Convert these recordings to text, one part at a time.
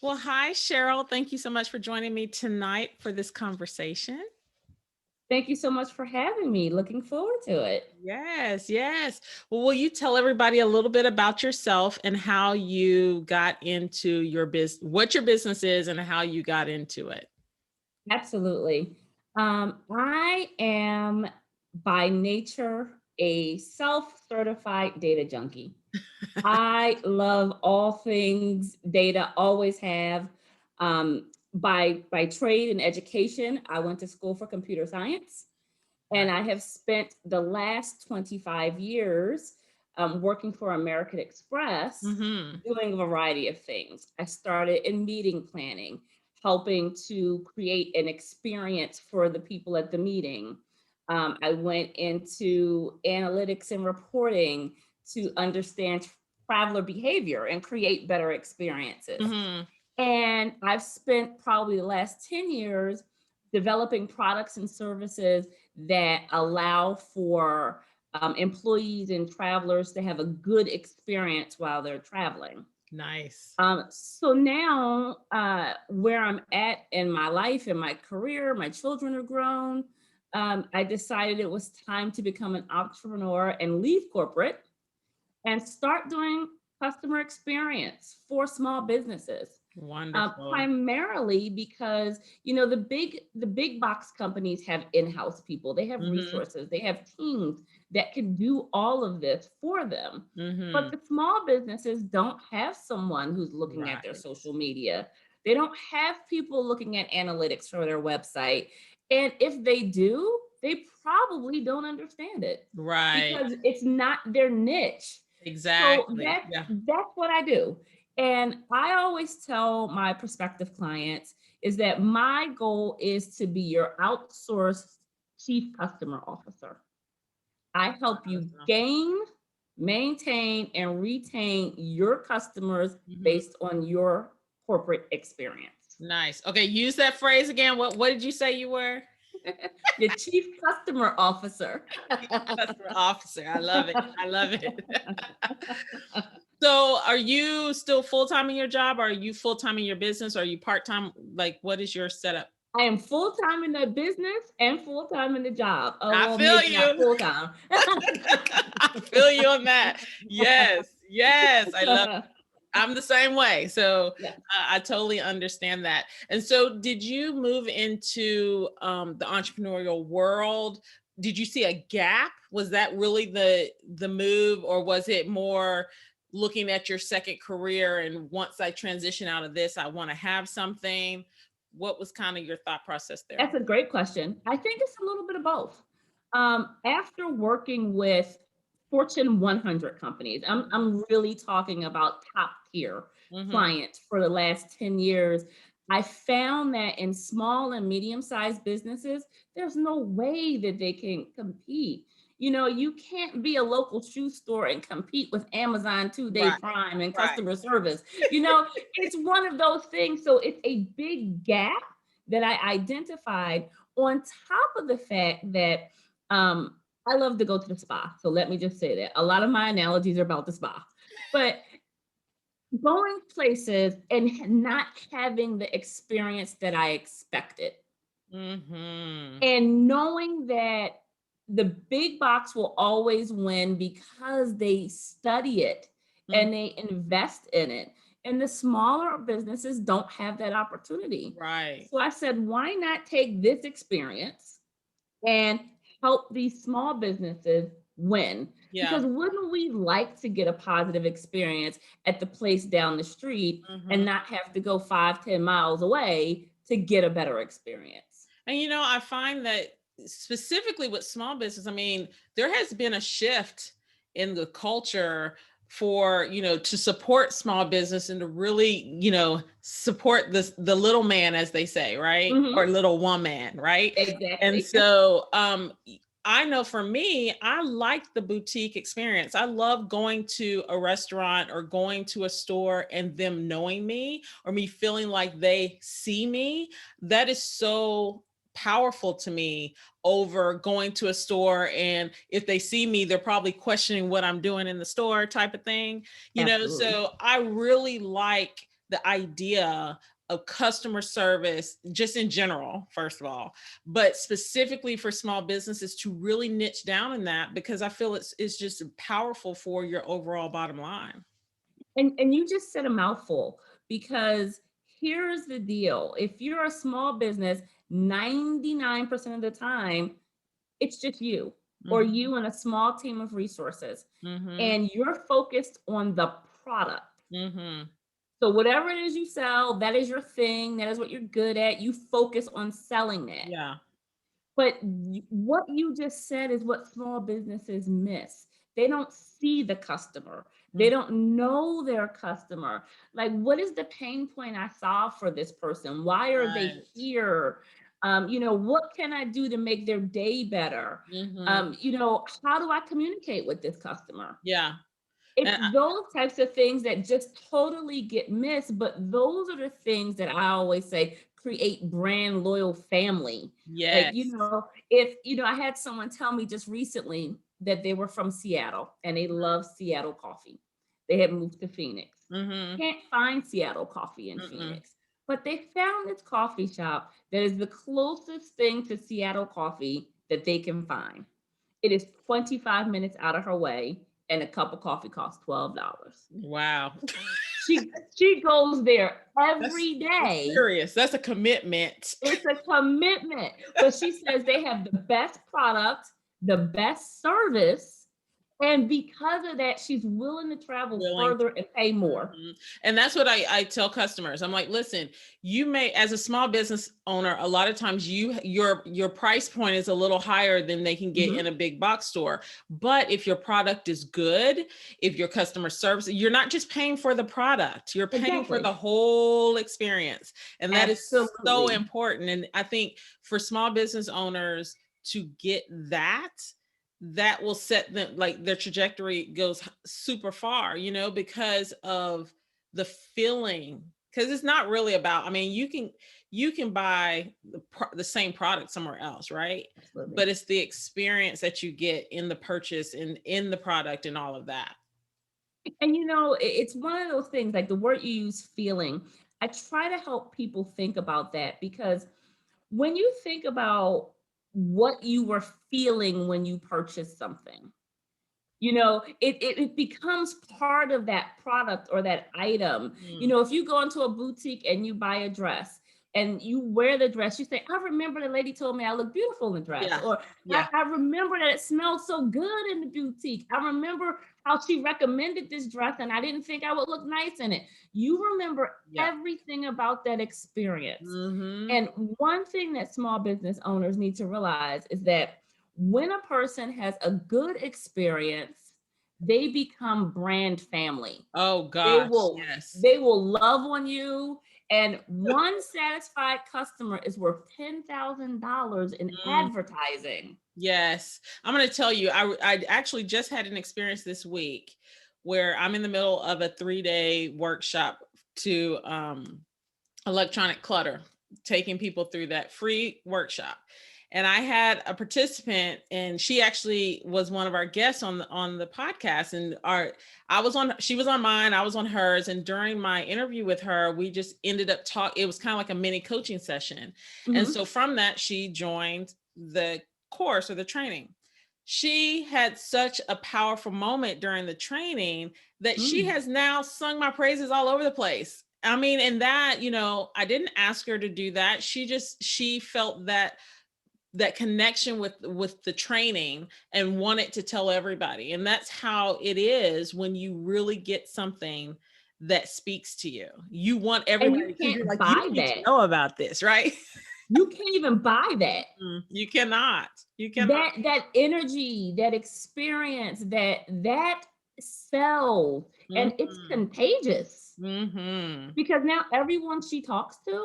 Well, hi, Cheryl. Thank you so much for joining me tonight for this conversation. Thank you so much for having me. Looking forward to it. Yes, yes. Well, will you tell everybody a little bit about yourself and how you got into your business, what your business is, and how you got into it? Absolutely. I am by nature a self-certified data junkie. I love all things data, always have. By trade and education, I went to school for computer science, and Right. I have spent the last 25 years working for American Express Mm-hmm. doing a variety of things. I started in meeting planning, helping to create an experience for the people at the meeting. I went into analytics and reporting to understand traveler behavior and create better experiences. Mm-hmm. And I've spent probably the last 10 years developing products and services that allow for employees and travelers to have a good experience while they're traveling. Nice. So now, where I'm at in my life, in my career, my children are grown. I decided it was time to become an entrepreneur and leave corporate and start doing customer experience for small businesses. Wonderful. Primarily because the big box companies have in-house people, they have Mm-hmm. resources, they have teams that can do all of this for them. Mm-hmm. But the small businesses don't have someone who's looking at their Right. social media. They don't have people looking at analytics for their website. And if they do, they probably don't understand it Right. because it's not their niche. So Exactly. Yeah. that's what I do. And I always tell my prospective clients is that my goal is to be your outsourced chief customer officer. I help you Awesome. gain, maintain, and retain your customers Mm-hmm. based on your corporate experience. Nice. Okay, use that phrase again. What did you say you were? Your chief customer officer. Chief customer officer. I love it. I love it. So, are you still full time in your job? Or are you full time in your business? Or are you part time? Like, what is your setup? I am full time in the business and full time in the job. Oh, I well, feel maybe not you. full time. I feel you on that. Yes, yes. I love. I'm the same way. So Yeah. I totally understand that. And so, did you move into the entrepreneurial world? Did you see a gap? Was that really the move, or was it more looking at your second career and once I transition out of this, I want to have something? What was kind of your thought process there? That's a great question. I think it's a little bit of both. After working with Fortune 100 companies, I'm really talking about top tier Mm-hmm. clients for the last 10 years. I found that in small and medium sized businesses, there's no way that they can compete. You can't be a local shoe store and compete with Amazon 2 Day Right, Prime and right. customer service. It's one of those things. So it's a big gap that I identified, on top of the fact that I love to go to the spa. So let me just say that a lot of my analogies are about the spa, but going places and not having the experience that I expected, Mm-hmm. and knowing that the big box will always win because they study it Mm, and they invest in it. And the smaller businesses don't have that opportunity. right. So I said, why not take this experience and help these small businesses win? Yeah. Because wouldn't we like to get a positive experience at the place down the street Mm-hmm. and not have to go 5, 10 miles away to get a better experience? And I find that specifically with small business, I mean, there has been a shift in the culture for, to support small business and to really, support the little man, as they say, right? Or Hmm. little woman, right? And Exactly. so I know for me, I like the boutique experience. I love going to a restaurant or going to a store and them knowing me or me feeling like they see me. That is so powerful to me over going to a store, and if they see me they're probably questioning what I'm doing in the store type of thing. Absolutely. So I really like the idea of customer service just in general, first of all, but specifically for small businesses to really niche down in that, because I feel it's just powerful for your overall bottom line. And you just said a mouthful, because here's the deal. If you're a small business, 99% of the time, it's just you or Mhm. you and a small team of resources, Mhm. and you're focused on the product. Mhm. So whatever it is you sell, that is your thing, that is what you're good at. You focus on selling that. Yeah. But what you just said is what small businesses miss. They don't see the customer. They Mm. don't know their customer. Like, what is the pain point I solve for this person? Why are they Right. here? What can I do to make their day better? Mhm. How do I communicate with this customer? Yeah. It's And those types of things that just totally get missed, but those are the things that I always say create brand loyal family. Like, yes. if, I had someone tell me just recently that they were from Seattle and they love Seattle coffee. They had moved to Phoenix. Mhm. Can't find Seattle coffee in Mm-mm. Phoenix, but they found this coffee shop that is the closest thing to Seattle coffee that they can find. It is 25 minutes out of her way, and a cup of coffee costs $12. Wow. She goes there That's every that's day. serious. That's a commitment. It's a commitment, but she says they have the best product, the best service, and because of that, she's willing to travel Willing. further and pay more. Mhm. And that's what I tell customers. I'm like, listen, you may, as a small business owner, a lot of times your price point is a little higher than they can get in Mhm. a big box store. But if your product is good, if your customer service, you're not just paying for the product, you're paying for Exactly. the whole experience. And that is so Absolutely. important. And I think for small business owners to get that, that will set them, like their trajectory goes super far, because of the feeling. Because it's not really about, I mean, you can buy the same product somewhere else, right? Absolutely. But it's the experience that you get in the purchase and in the product and all of that. And it's one of those things, like the word you use, feeling. I try to help people think about that, because when you think about what you were feeling when you purchased something, it becomes part of that product or that item. Mm, If you go into a boutique and you buy a dress and you wear the dress, you say, I remember the lady told me I look beautiful in the dress, yeah, or I, yeah, I remember that it smelled so good in the boutique. I remember how she recommended this dress and I didn't think I would look nice in it. You remember yeah. everything about that experience. Hmm. And one thing that small business owners need to realize is that when a person has a good experience, they become brand family. Oh They gosh, will yes. they will love on you, and one satisfied customer is worth $10,000 in advertising. Yes. I'm going to tell you, I actually just had an experience this week where I'm in the middle of a 3-day workshop to electronic clutter, taking people through that free workshop. And I had a participant, and she actually was one of our guests on the podcast. And she was on mine, I was on hers. And during my interview with her, we just ended up talking. It was kind of like a mini coaching session. And Mhm. so from that, she joined the course or the training. She had such a powerful moment during the training that she Mm. has now sung my praises all over the place. I mean, and that, I didn't ask her to do that. She felt that connection with the training and wanted to tell everybody. And that's how it is when you really get something that speaks to you. You want And everybody, you because you're can't like, you buy need to that. know about this, right? You can't even buy that. You cannot. You cannot. That energy, that experience, that sells, and it's Mhm. contagious, Mhm. because now everyone she talks to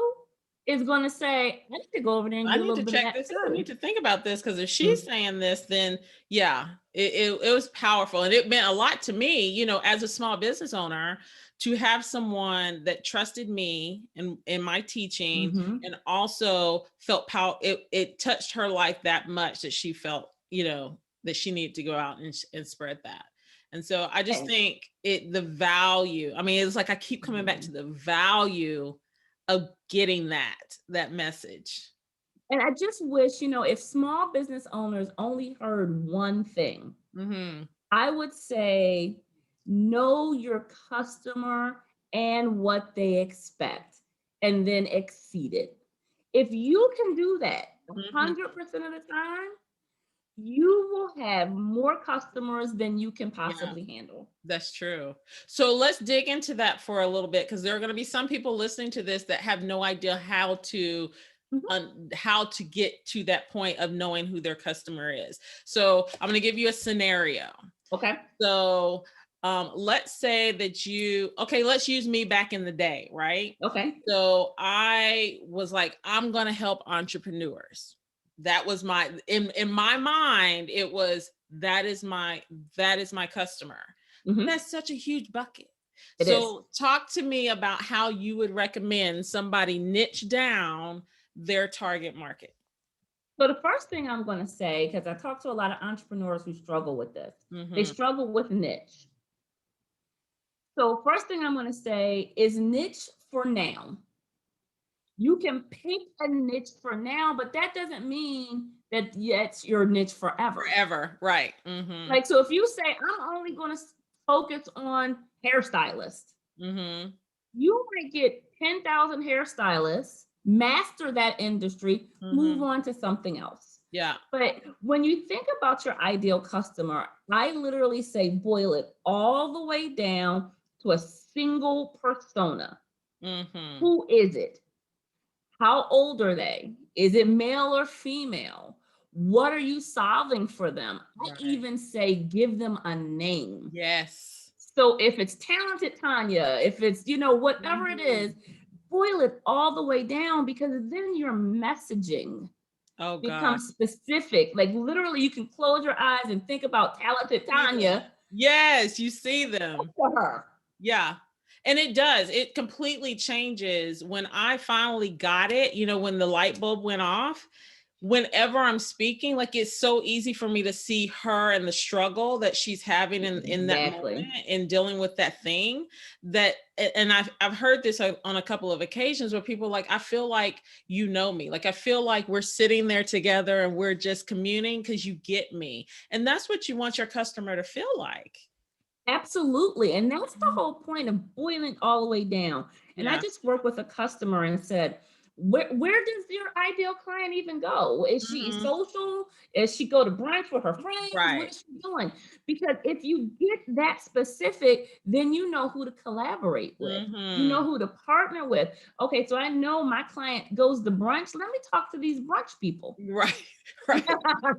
is going to say, I need to go over there and I get a need little to bit of check that this out. I need too. to think about this, because if she's Mm. saying this, then yeah, it was powerful. And it meant a lot to me, as a small business owner, to have someone that trusted me in my teaching, Mhm. and also felt power. It touched her life that much that she felt, that she needed to go out and spread that. And so I just And think the value, I mean, it's like I keep coming back to the value of getting that message. and I just wish, if small business owners only heard one thing, Mm-hmm. I would say know your customer and what they expect, and then exceed it. If you can do that Mm-hmm. 100% of the time, you will have more customers than you can Yeah. possibly handle. That's true. So let's dig into that for a little bit, because there are going to be some people listening to this that have no idea Mhm. how to get to that point of knowing who their customer is. So I'm going to give you a scenario. Okay. So let's say that let's use me back in the day, right? Okay. So I was like, I'm going to help entrepreneurs. That was in my mind, it was that is my customer. Hmm. That's such a huge bucket. It is. So talk to me about how you would recommend somebody niche down their target market. So the first thing I'm going to say, because I talk to a lot of entrepreneurs who struggle with this, they Hmm. struggle with niche. So first thing I'm going to say is niche for now. You can pick a niche for now, but that doesn't mean that that's your niche forever. Forever, right? Hmm. Like, so if you say, I'm only going to focus on hairstylists, Hmm. you might get 10,000 hairstylists, master that industry, move Hmm. on to something else. Yeah. But when you think about your ideal customer, I literally say boil it all the way down to a single persona. Hmm. Who is it? How old are they? Is it male or female? What are you solving for them? I Right. even say give them a name. Yes. So if it's talented Tanya, if it's, whatever it Mhm. is, boil it all the way down, because then your messaging Oh God. becomes specific. Like literally, you can close your eyes and think about talented See them. Tanya Yes, you see them. for her. Yeah. And it does. It completely changes when I finally got it, when the light bulb went off. Whenever I'm speaking, like it's so easy for me to see her and the struggle that she's having in that moment Exactly. and dealing with that thing and I've heard this on a couple of occasions where people are like, I feel like you know me. Like I feel like we're sitting there together and we're just communing because you get me. And that's what you want your customer to feel like. Absolutely. And that's the Mhm. whole point of boiling all the way down. And I Yeah. just worked with a customer and said, where does your ideal client even go? Is she Mhm. social? Is she go to brunch with her friends? What Right. is she doing? Because if you get that specific, then you know who to collaborate with. You know Mhm. who to partner with. Okay, so I know my client goes to brunch. Let me talk to these brunch people. Right. Right.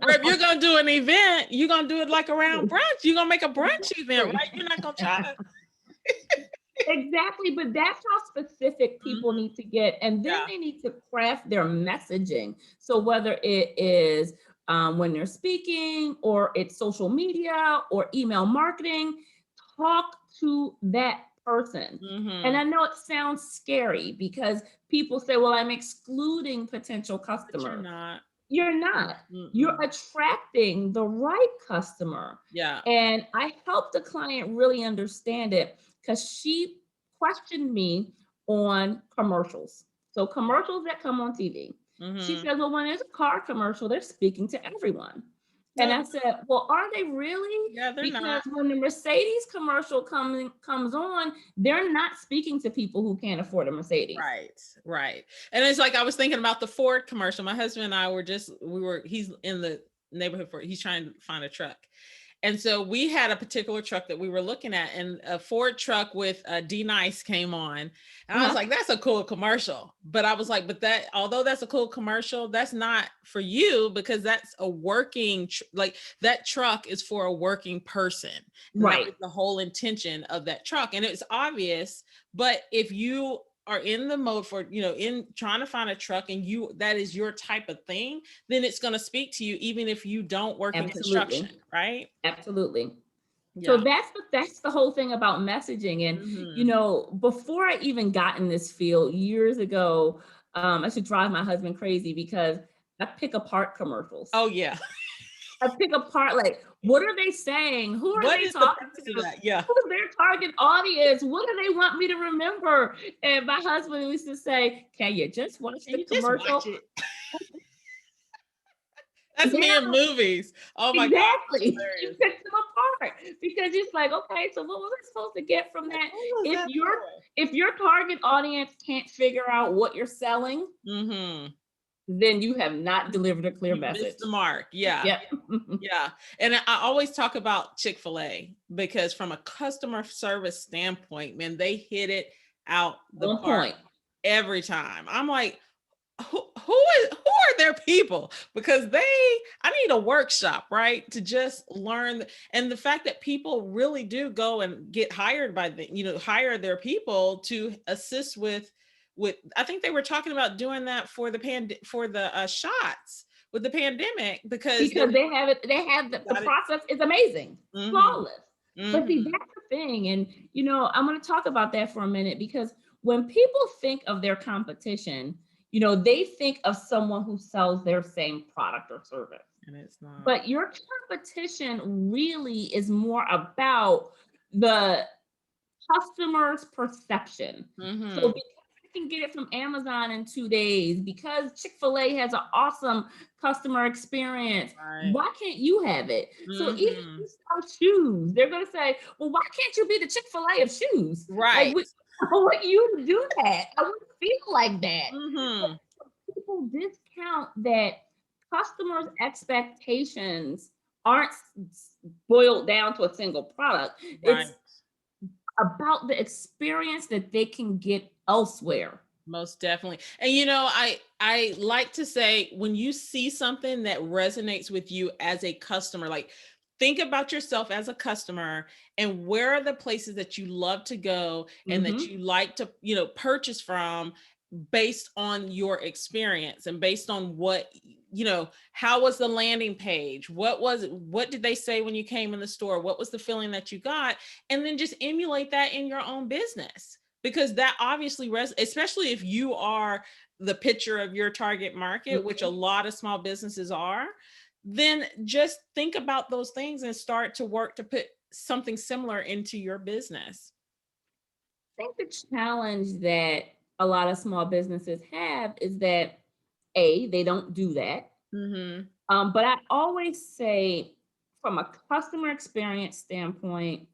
Or if you're gonna do an event, you're gonna do it like around brunch. You're gonna make a brunch event, right? You're not gonna try to. Exactly, but that's how specific people Mhm. need to get, and then Yeah. they need to craft their messaging. So whether it is when they're speaking, or it's social media, or email marketing, talk to that person. And Mhm. I know it sounds scary because people say, "Well, I'm excluding potential But you're customers." not. You're not. You're Mm-mm. attracting the right customer. Yeah. And I helped the client really understand it because she questioned me on commercials. So, commercials that come on TV. She Mhm. says, well, when there's a car commercial, they're speaking to everyone. And No, I said, well, are they really? yeah, they're Because not. when the Mercedes commercial comes on, they're not speaking to people who can't afford a Mercedes. Right, right. And it's like I was thinking about the Ford commercial. My husband and I he's in the neighborhood he's trying to find a truck. And so we had a particular truck that we were looking at, and a Ford truck with a D Nice came on. And I was Uh-huh. like, that's a cool commercial. But I was like, but although that's a cool commercial, that's not for you, because that's a like that truck is for a working person. And that Right. was the whole intention of that truck. And it's obvious, but if you are in the mode for, in trying to find a truck and that is your type of thing, then it's going to speak to you even if you don't work in construction, Absolutely. right? Absolutely. So Yeah. that's the whole thing about messaging. And Hmm. before I even got in this field years ago, I should drive my husband crazy because I pick apart commercials. Oh yeah. I pick apart, like, what are they saying? Who are What they is the talking purpose of to? that? Yeah. Who's their target audience? What do they want me to remember? And my husband used to say, "Can you just watch And the you just watch commercial?" it. That's me in Now, movies. Oh my God, that's exactly. You hilarious. pick them apart because it's like, okay, so what was I supposed to get from Like, that? what was If that your for? if your target audience can't figure out what you're selling, Mm-hmm. then you have not delivered a clear You missed message. the mark. Yeah. Yep. Yeah. And I always talk about Chick-fil-A because from a customer service standpoint, man, they hit it out the On park point. every time. I'm like, who are their people? Because I need a workshop, right? To just learn. And the fact that people really do go and get hired by hire their people to assist with I think they were talking about doing that for the shots with the pandemic because they Because they have it, they have the got it. process is amazing, Hmm. flawless. But see, Hmm. that's the thing. And I'm gonna talk about that for a minute because when people think of their competition, they think of someone who sells their same product or service. And it's not. But your competition really is more about the customer's perception. So Hmm. because I can get it from Amazon in 2 days, because Chick-fil-A has an awesome customer experience, Right. why can't you have it? So even if Hmm. you sell shoes, they're gonna say, well, why can't you be the Chick-fil-A of shoes? Like, Right. what you do that? I wouldn't feel like that. Hmm. People discount that customers' expectations aren't boiled down to a single product. Right. It's about the experience that they can get elsewhere. Most definitely. And I like to say when you see something that resonates with you as a customer, like think about yourself as a customer and where are the places that you love to go and that Hmm. you like to, purchase from based on your experience and based on how was the landing page? What did they say when you came in the store? What was the feeling that you got? And then just emulate that in your own business because that obviously especially if you are the picture of your target market, which a lot of small businesses are, then just think about those things and start to work to put something similar into your business. I think the challenge that a lot of small businesses have is that they don't do that. Hmm. But I always say, from a customer experience standpoint,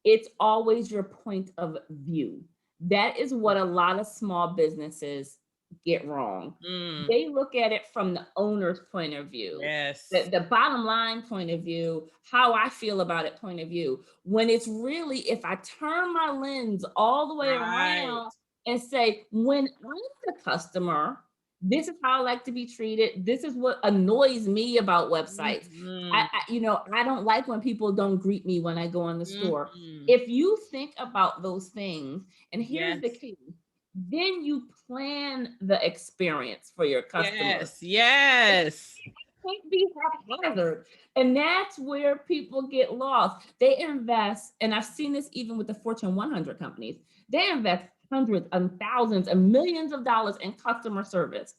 it's always your point of view. That is what a lot of small businesses get wrong. Mm, They look at it from the owner's point of view, yes. the bottom line point of view, how I feel about it point of view. When it's really, if I turn my lens all the way Right. around and say, when I'm the customer, this is how I like to be treated. This is what annoys me about websites. Mhm. I don't like when people don't greet me when I go in the store. Mhm. If you think about those things, and here's the Yes. key, then you plan the experience for your customers. Yes. Yes. Can't be haphazard. And that's where people get lost. They invest, and I've seen this even with the Fortune 100 companies, they invest hundreds and thousands and millions of dollars in customer service,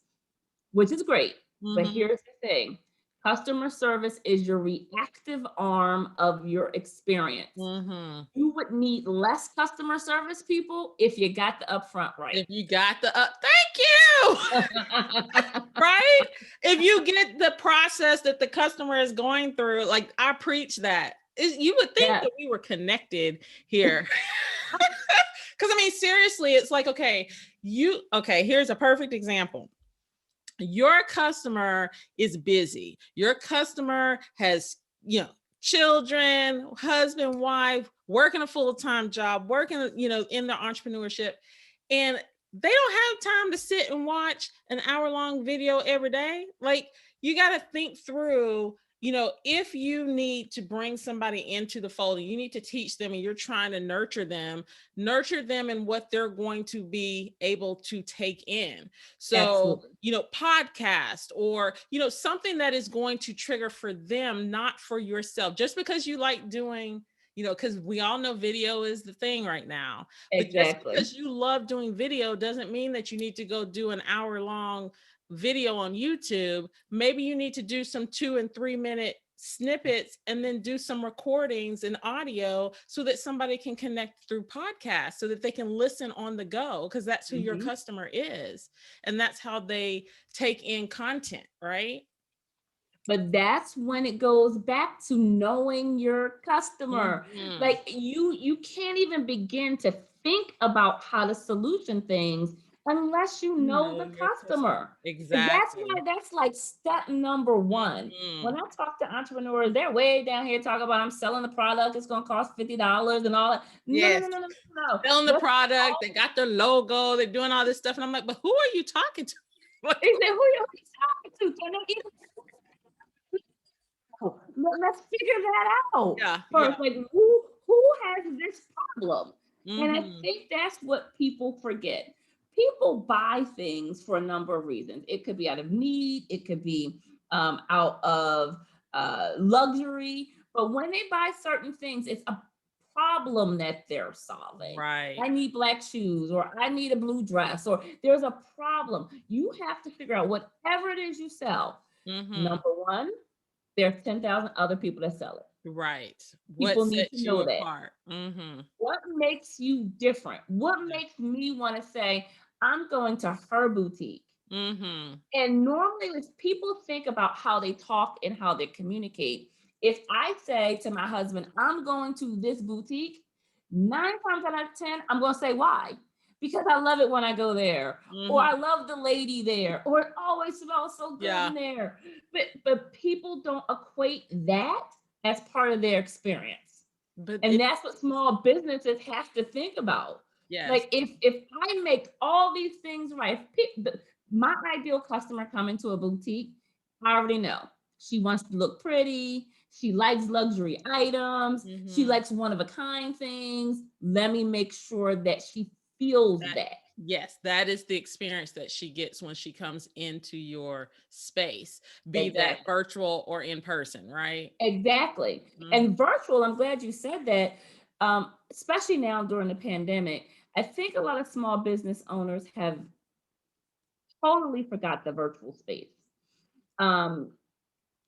which is great. But Mhm. here's the thing, customer service is your reactive arm of your experience. Mhm. You would need less customer service people if you got the upfront right. If you got thank you. Right? If you get the process that the customer is going through, like I preach that. You would think Yeah, that we were connected here. Because I mean, seriously, it's like, okay, here's a perfect example. Your customer is busy. Your customer has, children, husband, wife, working a full-time job, working, in their entrepreneurship. And they don't have time to sit and watch an hour-long video every day. Like you got to think through, if you need to bring somebody into the fold and you need to teach them and you're trying to nurture them in what they're going to be able to take in. So, absolutely. podcast or, something that is going to trigger for them, not for yourself, just because you like doing, because we all know video is the thing right now. But just Exactly. because you love doing video doesn't mean that you need to go do an hour long video on YouTube. Maybe you need to do some 2 and 3 minute snippets and then do some recordings and audio so that somebody can connect through podcasts so that they can listen on the go, because that's who your Mhm. customer is and that's how they take in content, right? But that's when it goes back to knowing your customer. Mhm. Like you can't even begin to think about how to solution things unless you know No, the your customer. customer. And that's why Exactly. that's like step number one. When Mhm. I talk to entrepreneurs, they're way down here talking about I'm selling the product, it's gonna cost $50 and all that. No, no, Yes. no, no, no, no, no. Selling the Let's product, all they got their logo, they're doing all this stuff. And I'm like, but who are you talking to? Like, they say who you talking to? Can they even let's figure that out yeah, first. yeah. Like who has this problem? And I Hmm. think that's what people forget. People buy things for a number of reasons. It could be out of need, it could be out of luxury. But when they buy certain things, it's a problem that they're solving. Right. I need black shoes, or I need a blue dress, or there's a problem. You have to figure out whatever it is you sell. Hmm. Number one, there's 10,000 other people that sell it. Right. What People need to sets you know that. apart? Hmm. What makes you different? What Yeah. makes me want to say, I'm going to her boutique? Hmm. And normally, as people think about how they talk and how they communicate, if I say to my husband, I'm going to this boutique, 9 times out of 10, I'm going to say why. Because I love it when I go there, or I Hmm. love the lady there, or it always smells so good Yeah. in there. But people don't equate that as part of their experience. But And it, that's what small businesses have to think about. yes. Like if I make all these things right, my ideal customer coming to a boutique, I already know she wants to look pretty. She likes luxury items. She Hmm. likes one of a kind things. Let me make sure that she feels That, that. yes, that is the experience that she gets when she comes into your space, be that Exactly. virtual or in person, right? Exactly. Mhm. And virtual, I'm glad you said that. Especially now during the pandemic, I think a lot of small business owners have totally forgot the virtual space. Um,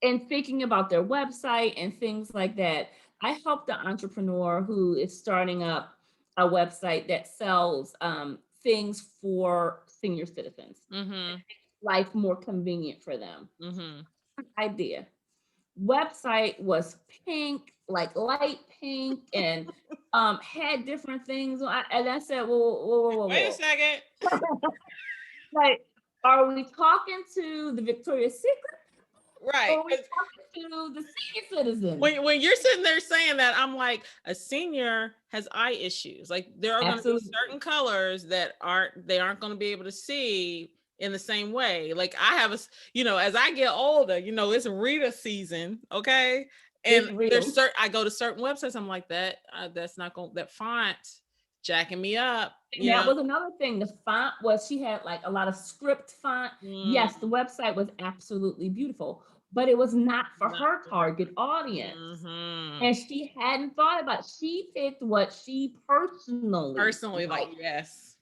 and thinking about their website and things like that. I helped an entrepreneur who is starting up a website that sells things for senior citizens, Mhm. life more convenient for them. Mhm. Idea. Website was pink, like light pink, and had different things. And I said, whoa, whoa, whoa, whoa, Wait a whoa. second. Like, are we talking to the Victoria's Secret, or Right. are we 'Cause talking to the senior citizens? when you're sitting there saying that, I'm like, a senior has eye issues. Like there are going to be Absolutely. certain colors that aren't going to be able to see in the same way. Like I have as I get older, it's Rita season, okay? It's And there's real. certain I go to certain websites, I'm like that's not going that font jacking me up, And that was another thing. The font was, she had like a lot of script font. Yes, the Mm, website was absolutely beautiful, but it was not for not her for target her. audience. Mhm. And she hadn't thought about it. She picked what she personally Personally, like, liked. yes.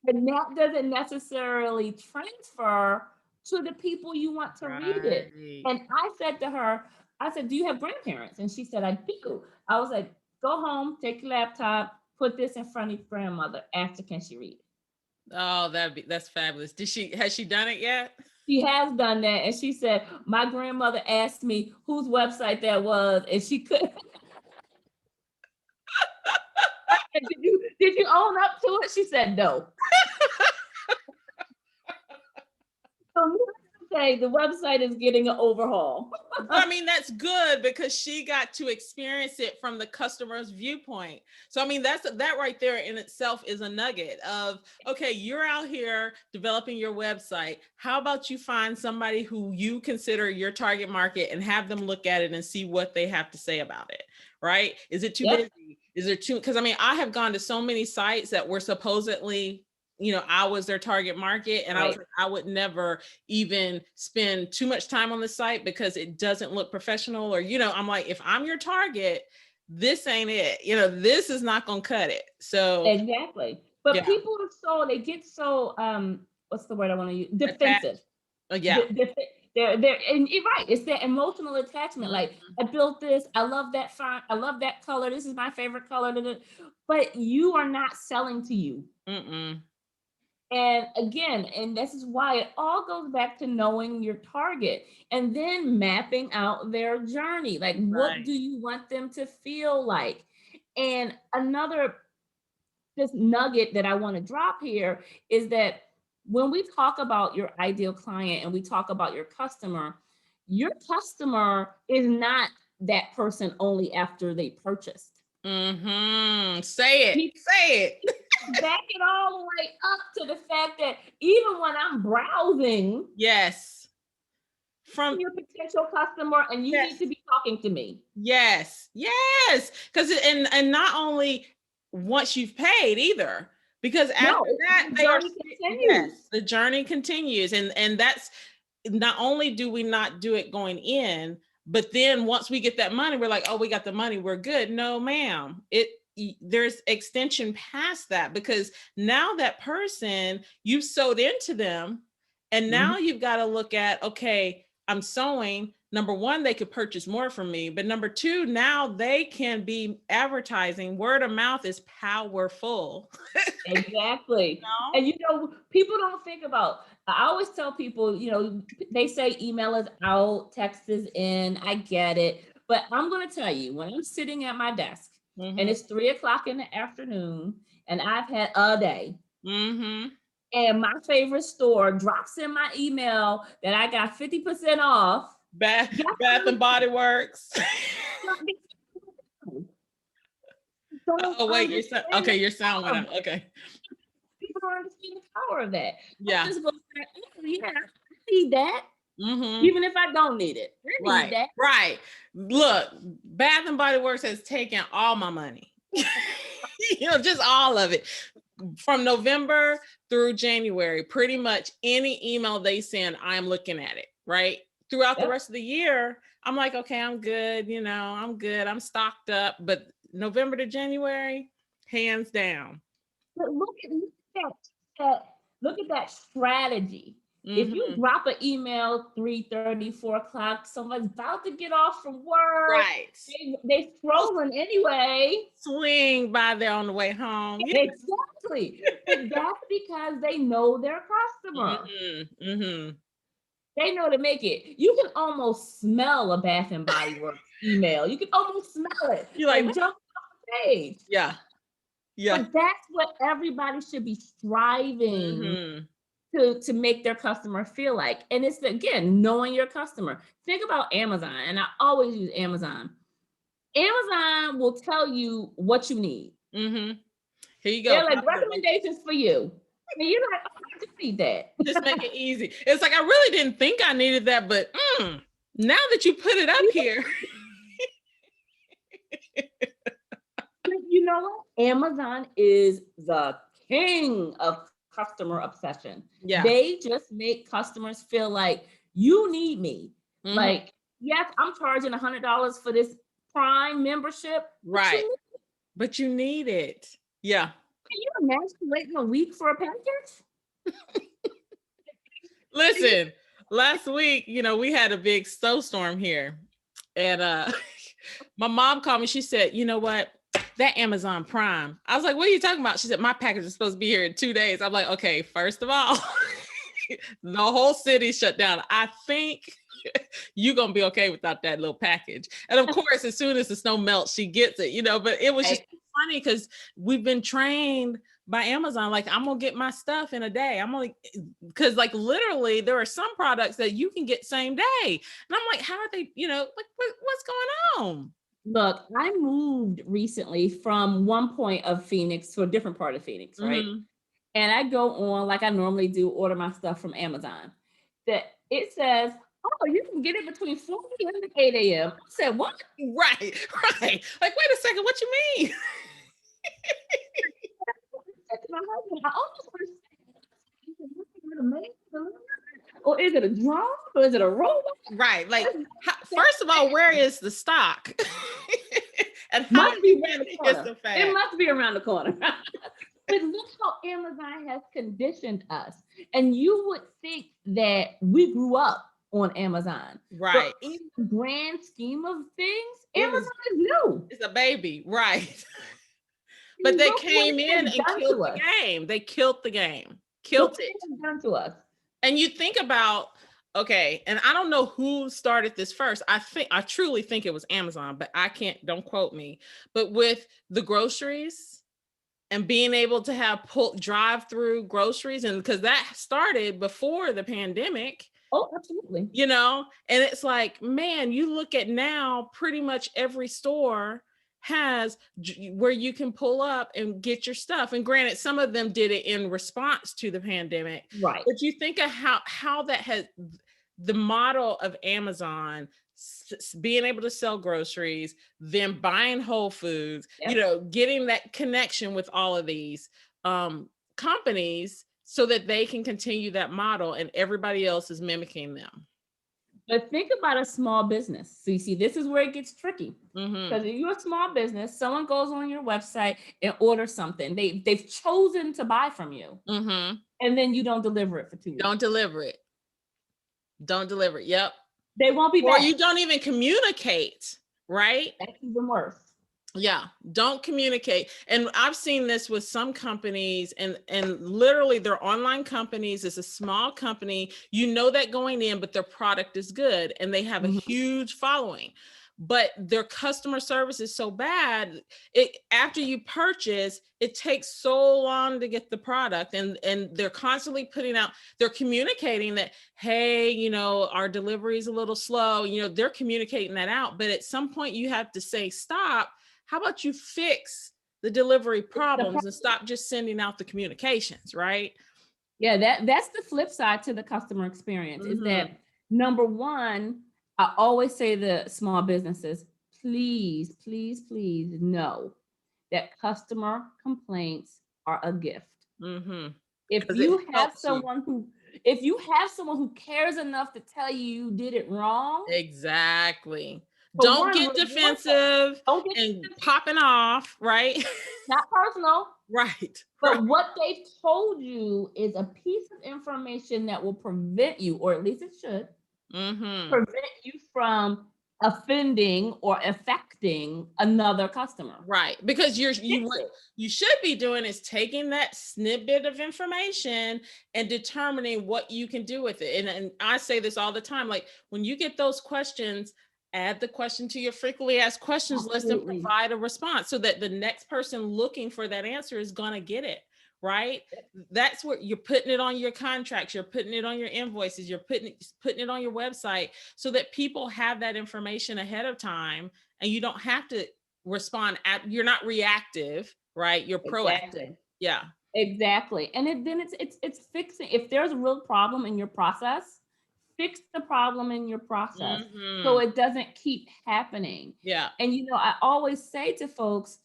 And that doesn't necessarily transfer to the people you want to read it. Right. And I said to her, I said, do you have grandparents? And she said, I do. I was like, go home, take your laptop, put this in front of your grandmother. Ask her, can she read it? Oh, that's fabulous. Has she done it yet? She has done that. And she said, my grandmother asked me whose website that was, and she couldn't. Did you own up to it? She said no. So needless to say, the website is getting an overhaul. But I mean, that's good because she got to experience it from the customer's viewpoint. So I mean, that right there in itself is a nugget of, okay, you're out here developing your website. How about you find somebody who you consider your target market and have them look at it and see what they have to say about it, right? Is it too Yep. busy? Is there too, because I mean, I have gone to so many sites that were supposedly, I was their target market, and I was Right. like, I would never even spend too much time on the site because it doesn't look professional, or I'm like, if I'm your target, this ain't it, this is not gonna cut it. So Exactly. But yeah. people are so, they get so what's the word I want to use? Attached. Defensive. Oh yeah. And you're right. It's that emotional attachment. Like, Mhm. I built this. I love that font. I love that color. This is my favorite color. But you are not selling to you. Mm-mm. And again, and this is why it all goes back to knowing your target and then mapping out their journey. Like, what Right. do you want them to feel like? And another this nugget that I want to drop here is that when we talk about your ideal client and we talk about your customer is not that person only after they purchased. Mm-hmm. Say it. We Say it. back it all the way up to the fact that even when I'm browsing, Yes. I'm From your potential customer and you need yes. to be talking to me. Yes. Yes. Because and not only once you've paid either, because after No, that the they are journey yes, continues. the journey continues. And that's not only do we not do it going in, but then once we get that money, we're like, oh, we got the money, we're good. No, ma'am. There's extension past that because now that person you've sold into them, and Mhm. now you've got to look at, okay, I'm sewing. Number one, they could purchase more from me, but number two, now they can be advertising. Word of mouth is powerful. Exactly. No? And people don't think about, I always tell people, they say email is out, text is in, I get it. But I'm going to tell you, when I'm sitting at my desk and Mm-hmm. it's 3 o'clock in the afternoon and I've had a day Mm-hmm. and my favorite store drops in my email that I got 50% off, guess Bath and Body Works. what? Don't Oh wait, understand the okay. Your sound went power. out. Okay. People don't understand the power of that. I Yeah. just go, oh, yeah, I need that. Mm-hmm. Even if I don't need it, I need Right. that. Right. Look, Bath and Body Works has taken all my money. Just all of it. From November through January, pretty much any email they send, I'm looking at it, right? Throughout the Yep. rest of the year, I'm like, okay, I'm good, I'm good, I'm stocked up. But November to January, hands down. But look at that strategy. If you Mm-hmm. drop an email 3:30, 4 o'clock, someone's about to get off from work. Right. They scrolling anyway. Swing by there on the way home. Yeah. Exactly. But that's because they know their customer. Mm-hmm. Mm-hmm. They know to make it. You can almost smell a Bath and Body Works email. You can almost smell it. You're like, Like, jump off the page. yeah, yeah. But that's what everybody should be striving Mm-hmm. to make their customer feel like. And it's, again, knowing your customer. Think about Amazon, and I always use Amazon. Amazon will tell you what you need. Mm-hmm. Here you go. They're like Pop it right. recommendations for you. And you're like, oh, I just need that. Just make it easy. It's like I really didn't think I needed that, but now that you put it up here. But you know what? Amazon is the king of customer obsession. Yeah. They just make customers feel like you need me. Mm-hmm. Like, yes, I'm charging $100 for this Prime membership, but Right. But you need it. Yeah. can you imagine waiting a week for a package? Listen, last week, we had a big snowstorm here. And my mom called me. She said, you know what? That Amazon Prime. I was like, what are you talking about? She said, my package is supposed to be here in 2 days. I'm like, okay, first of all, the whole city shut down. I think you're going to be okay without that little package. And of course, as soon as the snow melts, she gets it, but it was just funny because we've been trained by Amazon. Like, I'm going to get my stuff in a day. Because like literally there are some products that you can get same day. And I'm like, how are they, what's going on? Look, I moved recently from one point of Phoenix to a different part of Phoenix, right? Mm-hmm. And I go on like I normally do, order my stuff from Amazon. That it says, oh, you can get it between 4 p.m. and 8 a.m. I said, what? Right. Like, wait a second, what you mean? My husband, I almost or is it a drone or is it a robot? Right. Like, first of all, where is the stock? And how Must be around the many is corner. the fact? It must be around the corner. But look how Amazon has conditioned us. And you would think that we grew up on Amazon. But Right. in the grand scheme of things, It was, Amazon is new. it's a baby, right. But they Look what came it in has and done killed to the us. game. They killed the game. Look Killed what it it. has done to us. And you think about, okay, and I don't know who started this first. I truly think it was Amazon, but I can't, don't quote me. But with the groceries and being able to have drive through groceries, and because that started before the pandemic, Oh, absolutely. and it's like, man, you look at now, pretty much every store has where you can pull up and get your stuff. And granted, some of them did it in response to the pandemic, Right. but you think of how that has the model of Amazon being able to sell groceries, then buying Whole Foods, Yep. getting that connection with all of these companies so that they can continue that model and everybody else is mimicking them. But think about a small business. So you see, this is where it gets tricky. Mm-hmm. Because if you're a small business, someone goes on your website and orders something. They've chosen to buy from you. Mm-hmm. And then you don't deliver it for 2 weeks. Don't deliver it. Don't deliver it. Yep. They won't be Or back. you don't even communicate, right? That's even worse. Yeah, don't communicate. And I've seen this with some companies, and literally they're online companies. It's a small company. You know that going in, but their product is good and they have a huge following. But their customer service is so bad. After you purchase, it takes so long to get the product, and they're constantly they're communicating that, hey, our delivery is a little slow. They're communicating that out. But at some point you have to say, stop. How about you fix the delivery problems and stop just sending out the communications, right? Yeah, that's the flip side to the customer experience is that number one, I always say to small businesses, please, please, please know that customer complaints are a gift. Mm-hmm. If Because it you have helps you. someone who if you have someone who cares enough to tell you did it wrong, Exactly. for Don't one, get reward them. defensive Don't get and popping off, right? not personal. Right. Right. But what they've told you is a piece of information that will prevent you, or at least it should, Mm-hmm. prevent you from offending or affecting another customer. Right. Because Fix what it. you should be doing is taking that snippet of information and determining what you can do with it. And I say this all the time, like when you get those questions, add the question to your frequently asked questions list and Absolutely. provide a response so that the next person looking for that answer is going to get it. Right. That's what you're putting it on your contracts, you're putting it on your invoices, you're putting it on your website so that people have that information ahead of time and you don't have to respond you're not reactive, right? You're proactive. Exactly. Yeah. Exactly. And then it's fixing if there's a real problem in your process, fix the problem in your process so Mm-hmm. it doesn't keep happening. Yeah. And I always say to folks,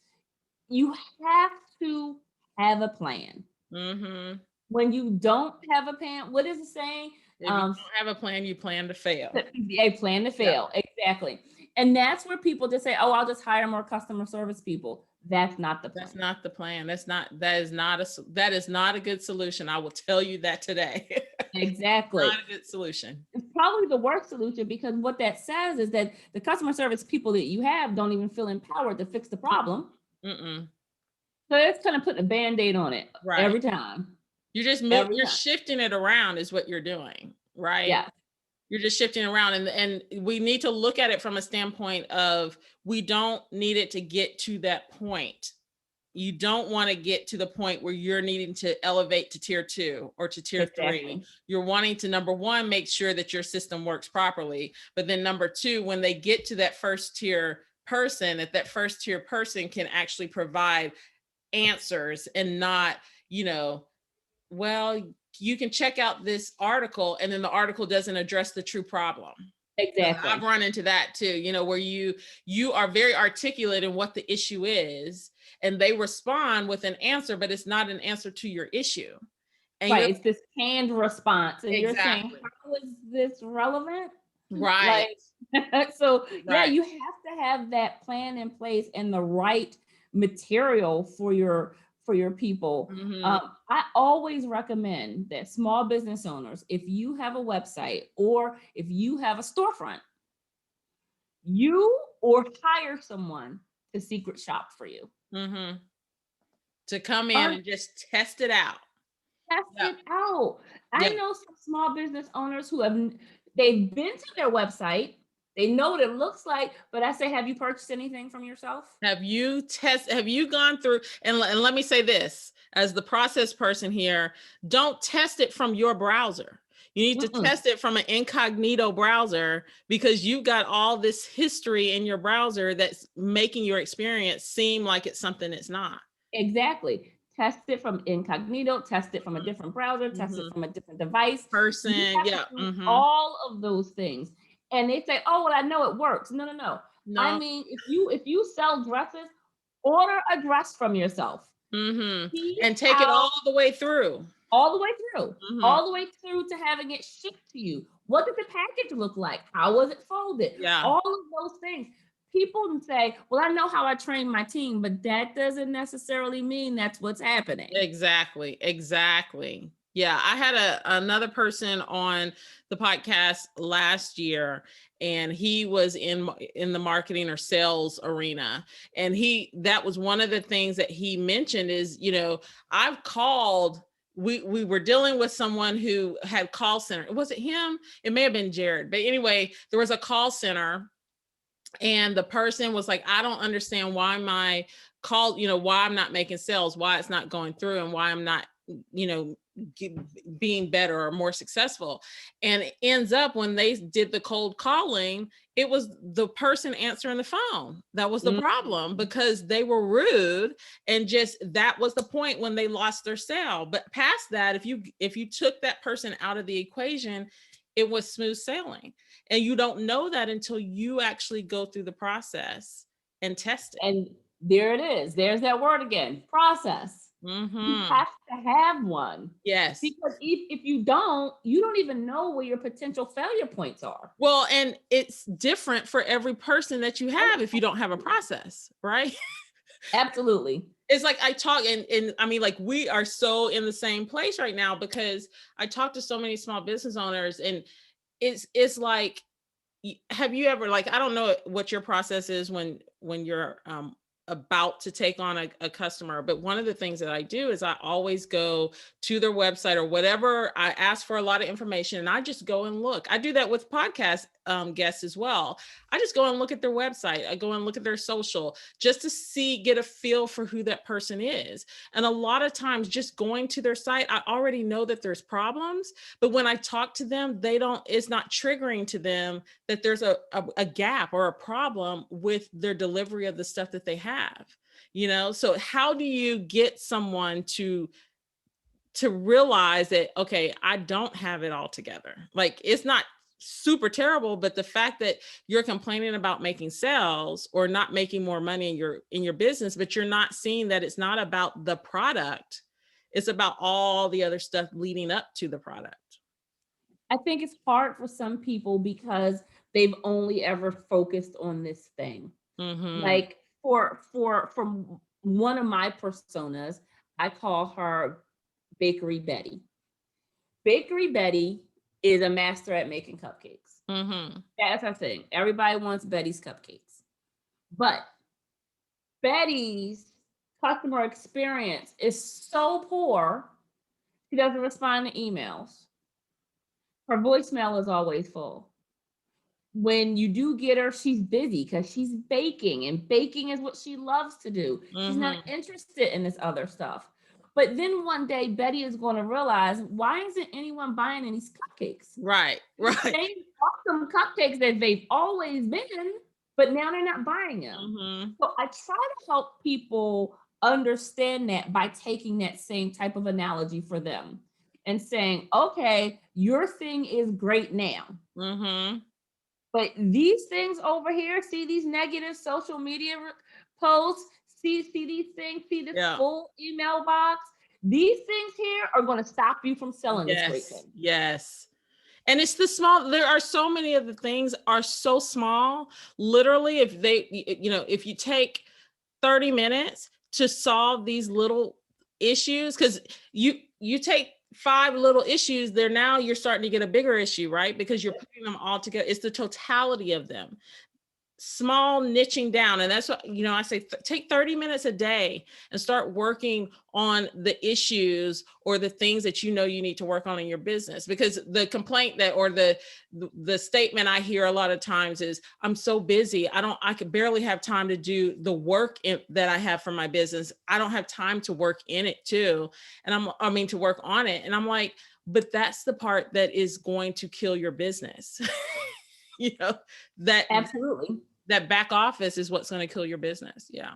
you have to have a plan. Mm-hmm. When you don't have a plan, what is the saying? If you don't have a plan, you plan to fail. A plan to Yeah. fail. Exactly. And that's where people just say, oh, I'll just hire more customer service people. That's not the plan. That's not the plan. That is not a good solution. I will tell you that today. Exactly. Not a good solution. It's probably the worst solution because what that says is that the customer service people that you have don't even feel empowered to fix the problem. Mm-mm. So it's kind of putting a band-aid on it Right. every time. You're shifting it around is what you're doing, right? Yeah. You're just shifting around, and we need to look at it from a standpoint of we don't need it to get to that point. You don't want to get to the point where you're needing to elevate to tier 2 or to tier 3. Exactly. You're wanting to, number one, make sure that your system works properly. But then number two, when they get to that first tier person, that first tier person can actually provide answers and not, well, you can check out this article and then the article doesn't address the true problem. Exactly. I've run into that too, where you are very articulate in what the issue is and they respond with an answer, but it's not an answer to your issue. And right. It's this canned response. And you're saying, exactly. how is this relevant? Right. So yeah, Right. you have to have that plan in place and the right material for for your people. Mhm. I always recommend that small business owners, if you have a website or if you have a storefront, you or hire someone to secret shop for you. Mhm. To come in Learn, and just test it out. test Yeah. it out. I Yeah. know some small business owners who they've been to their website, they know what it looks like, but I say, have you purchased anything from yourself? Have you gone through, and let me say this as the process person here, don't test it from your browser. You need to Mm-mm. test it from an incognito browser because you've got all this history in your browser that's making your experience seem like it's something it's not. Exactly. Test it from incognito, test it from a different browser, test it Mhm. from a different device. You Person, have to yeah. do Mhm. all of those things. And they say, "Oh, well, I know it works." No, no, no. I No. mean, if you sell dresses, order a dress from yourself. Mhm. See And take it how all the way through. all the way through, Mhm. all the way through to having it shipped to you. What did the package look like? How was it folded? Yeah. All of those things. People say, "Well, I know how I train my team," but that doesn't necessarily mean that's what's happening. Exactly, exactly. Yeah, I had another person on the podcast last year, and he was in the marketing or sales arena, and he that was one of the things that he mentioned is, I've called. We were dealing with someone who had call center. Was it him? It may have been Jared, but anyway, there was a call center and the person was like, I don't understand why my call, why I'm not making sales, why it's not going through, and why I'm not, you know ge- being better or more successful. And it ends up when they did the cold calling, it was the person answering the phone that was the Mm. problem, because they were rude, and just that was the point when they lost their sale. But past that, if you took that person out of the equation, it was smooth sailing. And you don't know that until you actually go through the process and test it. And there it is. There's that word again, process. You Mhm. have to have one Yes. because if you don't, you don't even know where your potential failure points are. Well, and it's different for every person that you have if you don't have a process, right? Absolutely. It's like I talk, and I mean, like, we are so in the same place right now because I talk to so many small business owners, and it's like, have you ever, like, I don't know what your process is when you're about to take on a customer, but one of the things that I do is I always go to their website or whatever. I ask for a lot of information and I just go and look. I do that with podcast guests as well. I just go and look at their website. I go and look at their social just to get a feel for who that person is. And a lot of times just going to their site, I already know that there's problems, but when I talk to them, it's not triggering to them that there's a gap or a problem with their delivery of the stuff that they have. So how do you get someone to realize that, okay, I don't have it all together? Like, it's not super terrible, but the fact that you're complaining about making sales or not making more money in your business, but you're not seeing that it's not about the product, it's about all the other stuff leading up to the product. I think it's hard for some people because they've only ever focused on this thing. Mhm. Like for from one of my personas, I call her Bakery Betty. Bakery Betty is a master at making cupcakes. Mhm. That's her thing. Everybody wants Betty's cupcakes. But Betty's customer experience is so poor, she doesn't respond to emails. Her voicemail is always full. When you do get her, she's busy because she's baking, and baking is what she loves to do. She's not Mhm. interested in this other stuff. But then one day, Betty is going to realize, why isn't anyone buying any cupcakes? Right. The Right. same awesome cupcakes that they've always been, but now they're not buying them. Mhm. So I try to help people understand that by taking that same type of analogy for them and saying, okay, your thing is great now, Mhm. but these things over here, see these negative social media posts, see these things, see this Yeah. full email box. These things here are going to stop you from selling this great Yes. thing. Yes. And it's the small, there are so many of the things are so small. Literally, if you take 30 minutes to solve these little issues, because you take 5 little issues, they're now you're starting to get a bigger issue, right? Because you're putting them all together. It's the totality of them, small niching down. And that's what, I say, take 30 minutes a day and start working on the issues or the things that you need to work on in your business. Because the complaint that, or the statement I hear a lot of times is, I'm so busy, I could barely have time to do the work that I have for my business. I don't have time to work in it too. And to work on it. And I'm like, but that's the part that is going to kill your business. you know that Absolutely. that back office is what's going to kill your business. Yeah.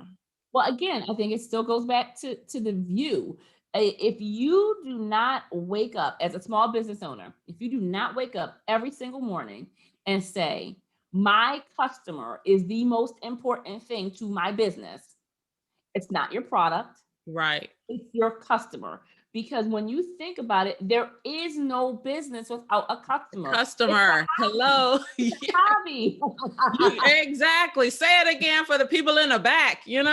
Well, again, I think it still goes back to the view. If you do not wake up as a small business owner, if you do not wake up every single morning and say, my customer is the most important thing to my business, it's not your product, Right. it's your customer. Because when you think about it, there is no business without a customer. It's Customer. Hello. a hobby. Exactly. Say it again for the people in the back. It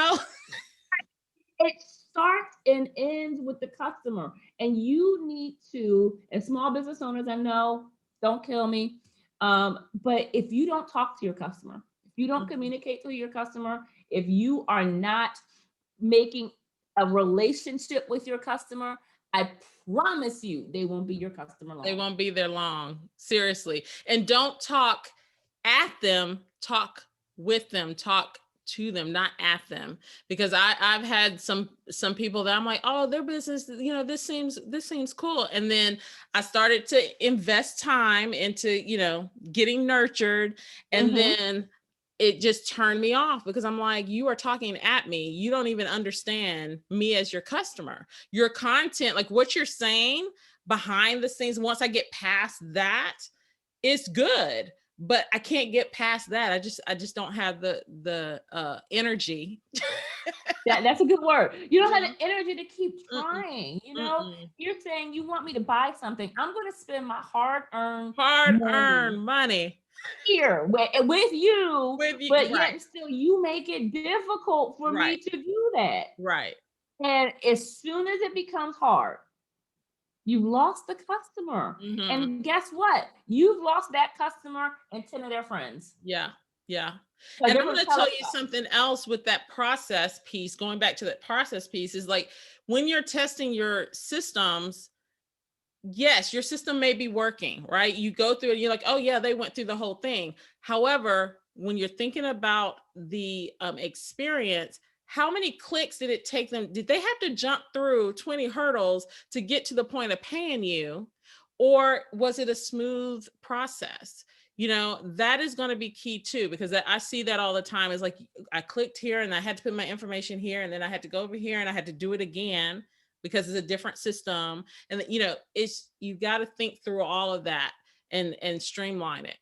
starts and ends with the customer. And you need to, as small business owners, I know, don't kill me. But if you don't talk to your customer, if you don't communicate to your customer, if you are not making a relationship with your customer, I promise you they won't be your customer They long. won't be there long. Seriously. And don't talk at them, talk with them, talk to them, not at them. Because I've had some people that I'm like, oh, their business, this seems cool. And then I started to invest time into, getting nurtured. And then it just turned me off, because I'm like, you are talking at me. You don't even understand me as your customer. Your content, like what you're saying behind the scenes, once I get past that, it's good. But I can't get past that. I just don't have the energy. That's a good word. You don't have Yeah. the energy to keep Mm-mm. trying. Mm-mm. You're saying you want me to buy something. I'm going to spend my hard-earned Hard money earned money here with you, with you. but Right. yet still you make it difficult for Right. me to do that. Right. And as soon as it becomes hard, you've lost the customer. Mm-hmm. And guess what? You've lost that customer and 10 of their friends. Yeah. Yeah. Because And they're I'm going going to to tell tell us you about something else with that process piece, going back to that process piece, is like, when you're testing your systems, yes, your system may be working, right? You go through it, you're like, oh yeah, they went through the whole thing. However, when you're thinking about the experience, how many clicks did it take them? Did they have to jump through 20 hurdles to get to the point of paying you? Or was it a smooth process? That is going to be key too, because I see that all the time. Is like, I clicked here and I had to put my information here, and then I had to go over here and I had to do it again because it's a different system. And it's, you got to think through all of that and streamline it.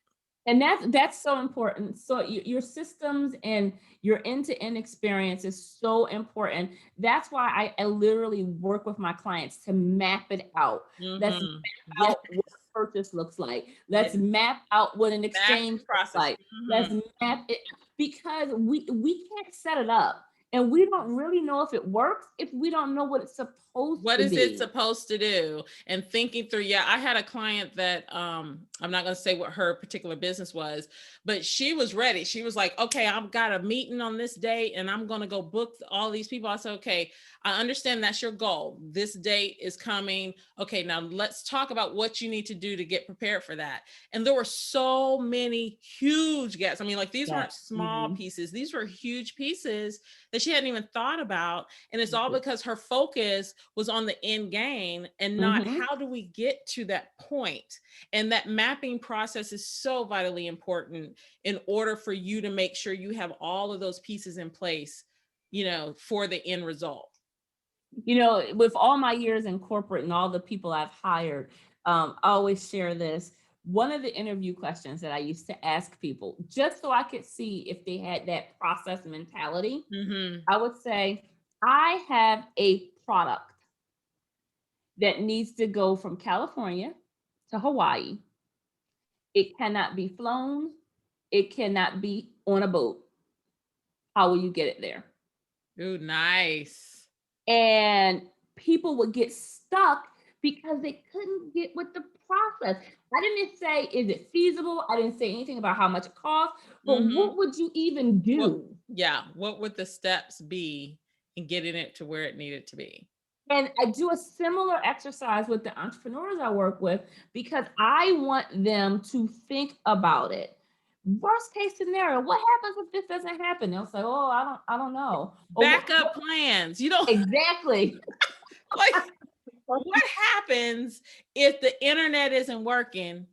And that's so important. So your systems and your end-to-end experience is so important. That's why I literally work with my clients to map it out. Let's map Mm-hmm. Yeah. out what purchase looks like. Yeah. Let's map out what an Mapping exchange looks process. like. Mm-hmm. Let's map it, because we can't set it up. And we don't really know if it works if we don't know what it's supposed What to is it be. supposed to do? And thinking through. Yeah, I had a client that I'm not going to say what her particular business was, but she was ready. She was like, okay, I've got a meeting on this date and I'm going to go book all these people. I said, okay, I understand that's your goal. This date is coming. Okay, now let's talk about what you need to do to get prepared for that. And there were so many huge gaps. I mean, like, these Yeah. weren't small pieces. These were huge pieces that she hadn't even thought about. And it's all because her focus was on the end game and not, how do we get to that point? And that mapping process is so vitally important in order for you to make sure you have all of those pieces in place, for the end result. With all my years in corporate and all the people I've hired, I always share this. One of the interview questions that I used to ask people, just so I could see if they had that process mentality, Mm-hmm. I would say, I have a product that needs to go from California to Hawaii. It cannot be flown, it cannot be on a boat. How will you get it there? Ooh, nice. And people would get stuck because they couldn't get with the process. I didn't say, is it feasible? I didn't say anything about how much it costs, but Mhm. what would you even What do? yeah, what would the steps be in getting it to where it needed to be? And I do a similar exercise with the entrepreneurs I work with because I want them to think about it. Worst case scenario, what happens if this doesn't happen? They'll say, "Oh, I don't know." Or Backup plans, you know, exactly. like, what happens if the internet isn't working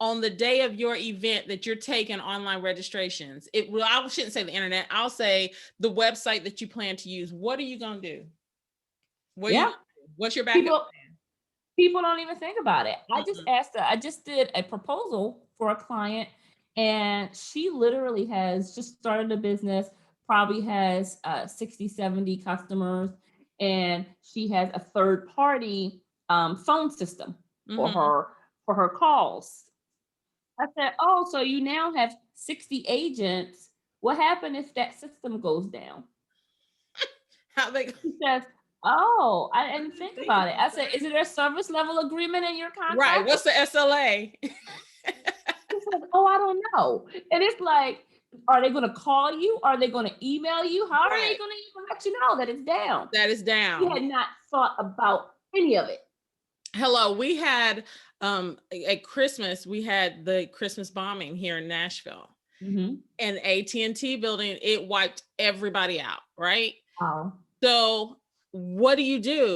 on the day of your event that you're taking online registrations? Well, I shouldn't say the internet. I'll say the website that you plan to use. What are you gonna do? What are you Yeah, gonna do? What's your backup people people don't even think about it. plan? Mm-mm. I just did a proposal for a client, and she literally has just started a business, probably has 60, 70 customers, and she has a third party phone system for Mhm. her calls. I said, "Oh, so you now have 60 agents. What happened if that system goes down?" How they He says, "Oh, I didn't didn't think think about it." about I said, that. "Is there a service level agreement in your Right. contract?" What's the SLA? He says, "Oh, I don't know." And it's like, are they gonna call you? Are they gonna email you? How are they Right. gonna even let you know that it's down? That is He down. had not thought about any of it. Hello, we had at Christmas, we had the Christmas bombing here in Nashville. Mhm. And AT&T building, it wiped everybody out, right? Wow. So what do?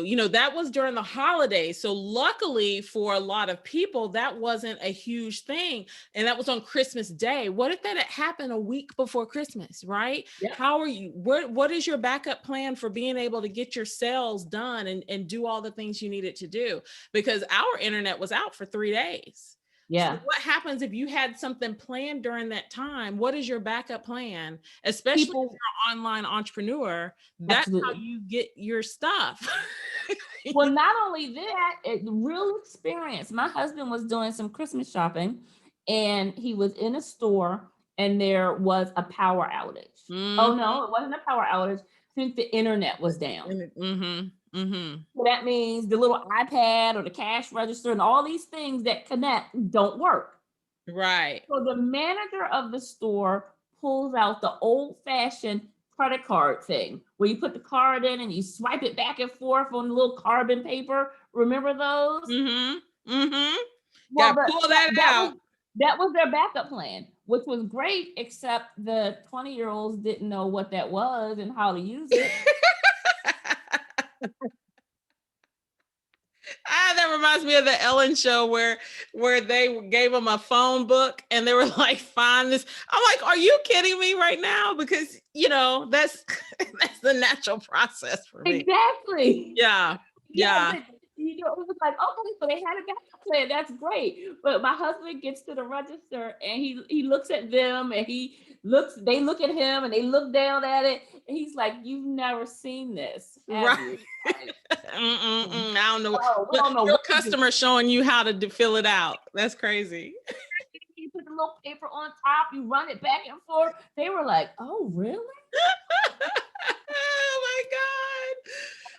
You know, that was during the holidays. So luckily for a lot of people, that wasn't a huge thing. And that was on Christmas Day. What if that had happened a week before Christmas, right? Yep. How are you? What is your backup plan for being able to get your sales done and do all the things you needed to do? Because our internet was out for 3 days. So Yeah. what happens if you had something planned during that time? What is your backup plan? Especially if People you're an online entrepreneur, that's how absolutely. you get your stuff. Well, not only that, real experience. My husband was doing some Christmas shopping, and he was in a store, and there was a power outage. Oh Mhm. no, it wasn't a power outage. I think the internet was down. Mhm. Mhm. So that means the little iPad or the cash register and all these things that connect don't work. Right. So the manager of the store pulls out the old-fashioned credit card thing where you put the card in and you swipe it back and forth on the little carbon paper. Remember those? Mhm. Mhm. Well, Gotta pull that that that out. was that was their backup plan, which was great, except the 20-year-olds didn't know what that was and how to use it. That reminds me of the Ellen show where they gave them a phone book and they were like, "Find this." I'm like, "Are you kidding me right now?" Because you know that's that's the natural process for me. Exactly. Yeah, Yeah, yeah. but, it was like, okay, so they had a backup plan. That's great. But my husband gets to the register and he looks at them and they look at him and they look down at it. And he's like, "You've never seen this, have Right. you?" Like, I don't know. oh, we But don't know your what to do. customer showing you how to fill it out. That's crazy. You put the little paper on top, you run it back and forth. They were like, "Oh, really?" Oh my God.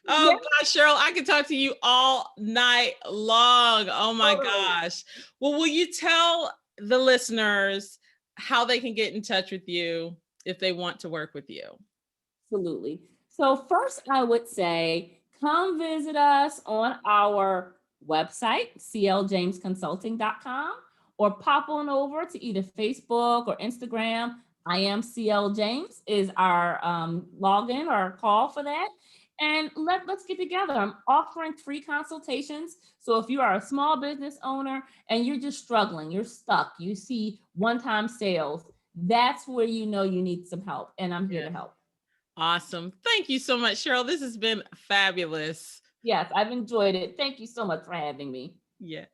Yeah, Oh gosh, Cheryl, I could talk to you all night long. Oh my totally. gosh. Well, will you tell the listeners how they can get in touch with you if they want to work with you? Absolutely. So, first, I would say come visit us on our website, cljamesconsulting.com, or pop on over to either Facebook or Instagram. I am CL James is our login or call for that. And let's get together. I'm offering free consultations. So if you are a small business owner and you're just struggling, you're stuck, you see one time sales, that's where you know you need some help. And I'm here Yeah. to help. Awesome. Thank you so much, Cheryl. This has been fabulous. Yes, I've enjoyed it. Thank you so much for having me. Yeah.